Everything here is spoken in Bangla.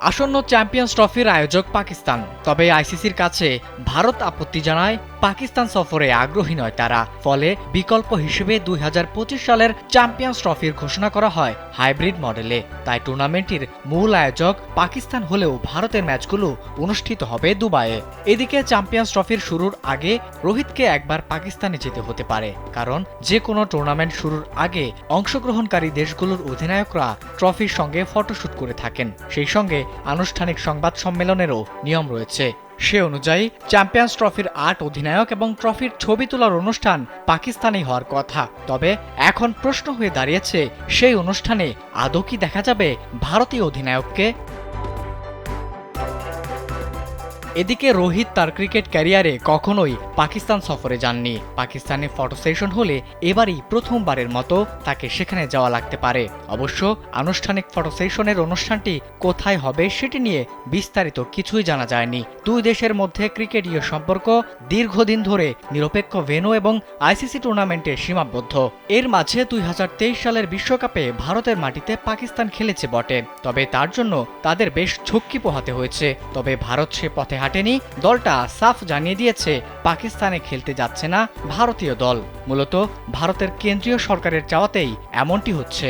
আসন্ন চ্যাম্পিয়ন্স ট্রফির আয়োজক পাকিস্তান, তবে আইসিসির কাছে ভারত আপত্তি জানায় পাকিস্তান সফরে আগ্রহী নয় তারা। ফলে বিকল্প হিসেবে 2025 সালের চ্যাম্পিয়ন্স ট্রফির ঘোষণা করা হয় হাইব্রিড মডেলে। তাই টুর্নামেন্টটির মূল আয়োজক পাকিস্তান হলেও ভারতের ম্যাচগুলো অনুষ্ঠিত হবে দুবাইয়ে। এদিকে চ্যাম্পিয়ন্স ট্রফির শুরুর আগে রোহিতকে একবার পাকিস্তানে যেতে হতে পারে, কারণ যে কোনো টুর্নামেন্ট শুরুর আগে অংশগ্রহণকারী দেশগুলোর অধিনায়করা ট্রফির সঙ্গে ফটোশুট করে থাকেন। সেই সঙ্গে আনুষ্ঠানিক সংবাদ সম্মেলনেরও নিয়ম রয়েছে। সে অনুযায়ী চ্যাম্পিয়ন্স ট্রফির 8 অধিনায়ক এবং ট্রফির ছবি তোলার অনুষ্ঠান পাকিস্তানেই হওয়ার কথা। তবে এখন প্রশ্ন হয়ে দাঁড়িয়েছে, সেই অনুষ্ঠানে আদৌ কি দেখা যাবে ভারতীয় অধিনায়ককে? এদিকে রোহিত তার ক্রিকেট ক্যারিয়ারে কখনোই পাকিস্তান সফরে যাননি। পাকিস্তানে ফটো সেশন হলে এবারই প্রথমবারের মতো তাকে সেখানে যাওয়া লাগতে পারে। অবশ্য আনুষ্ঠানিক ফটো সেশনের অনুষ্ঠানটি কোথায় হবে সেটি নিয়ে বিস্তারিত কিছুই জানা যায়নি। দুই দেশের মধ্যে ক্রিকেটীয় সম্পর্ক দীর্ঘদিন ধরে নিরপেক্ষ ভেন্যু এবং আইসিসি টুর্নামেন্টে সীমাবদ্ধ। এর মাঝে 2023 সালের বিশ্বকাপে ভারতের মাটিতে পাকিস্তান খেলেছে বটে, তবে তার জন্য তাদের বেশ ঝক্কি পোহাতে হয়েছে। তবে ভারত সে পথে হাঁটেনি। দলটা সাফ জানিয়ে দিয়েছে পাকিস্তানে খেলতে যাচ্ছে না ভারতীয় দল। মূলত ভারতের কেন্দ্রীয় সরকারের চাওয়াতেই এমনটি হচ্ছে।